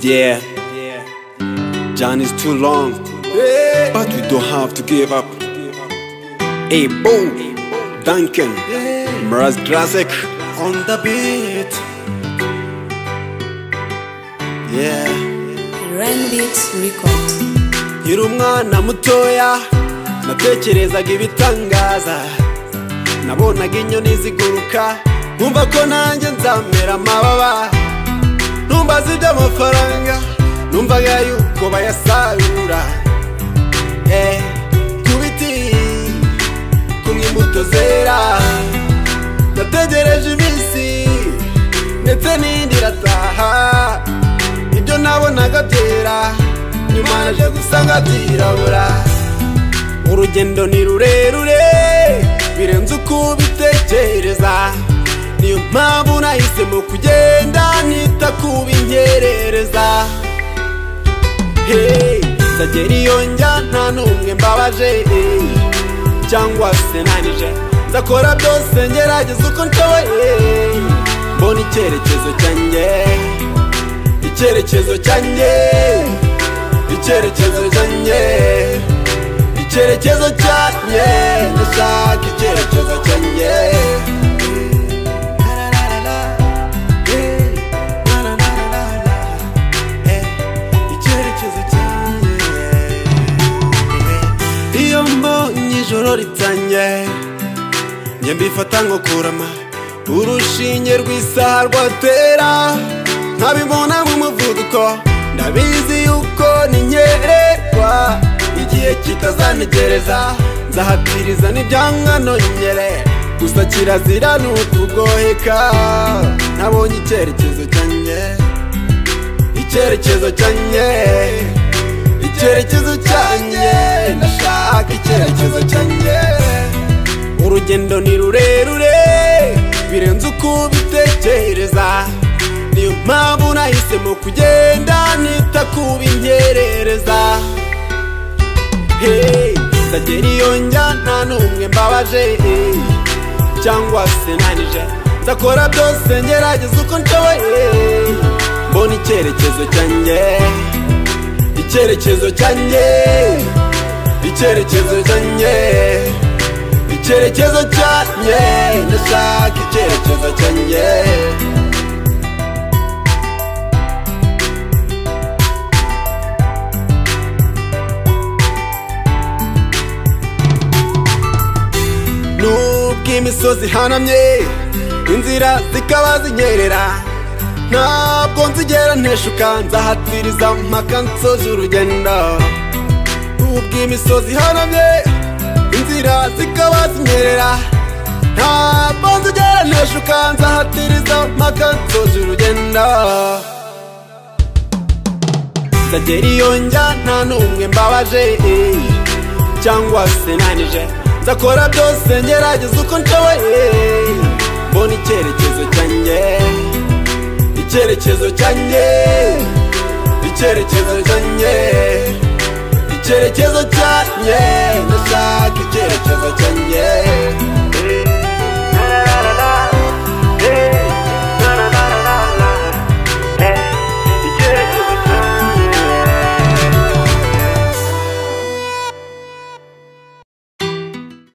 Yeah, Journey is too long, but we don't have to give up. Hey, boom, Duncan, Mraz Classic on the beat. Yeah, Rainbeat Record. Nkiri umwana mutoya natekerezaga ibitangaza, nabonaga inyoni ziguruka nkumva ko nanjye nzamera amababa. Numbaza iby'amafaranga numvaga yuko bayasarura ku biti kumwe imbuto zera. Nategereje iminsi ndetse n'indi irataha, ibyo nabonaga byera nyuma naje gusanga byirabura. Urugendo ni rurerure birenze uko ubitekereza, niyo mpamvu nahisemo kugenda nita kubinkerereza. Hey, nzagera iyo njya nta n'umwe mbabaje cyangwa se nanije, nzakora byose ngerageza uko nshoboye mbona icyerekezo cyanjye, icyerekezo cyanjye, icyerekezo cyanjye, icyerekezo cyanjye, ndashaka icyerekezo cyanjye. Iyo mbonye ijoro ritanye njye mbifata nko kurama, urushinge rw'isaha rwatera nkabibona nk'umuvuduko. Ndabizi yuko ninkererwa igihe kitazantegereza, nzahatiriza n'ibyanga nonyere, gusa kirazira n'ukugoheka. Nabonye icyerekezo cyanjye, icyerekezo cyanjye, icyerekezo cyanjye, ndashaka icyerekezo cyanjye. Urugendo ni rurerure birenze uko ubitekereza, niyo mpamvu nahisemo kugenda nita kubinkerereza. Hey, nzagera iyo njya nta n'umwe mbabaje cyangwa se nanije, nzakora byose ngerageza uko nshoboye mbona icyerekezo cyanjye, icyerekezo cyanjye, icyerekezo cyanjye, icyerekezo cyanjye, ndashaka icyerekezo cyanjye. Nubwo imisozi ihanamye inzira zikaba zinyerera, ntabwo nzigera nteshuka, nzahatiriza mpaka nsoje urugendo. Nubwo imisozi ihanamye inzira zikaba zinyerera, ntabwo nzigera nteshuka, nzahatiriza mpaka nsoje urugendo. Nzagera iyo njya nta n'umwe mbabaje cyangwa se nanije, nzakora byose ngerageza uko nshoboye mbona icyerekezo cyanjye, icyerekezo cyanjye, icyerekezo cyanjye, icyerekezo cyanjye, ndashaka icyerekezo cyanjye.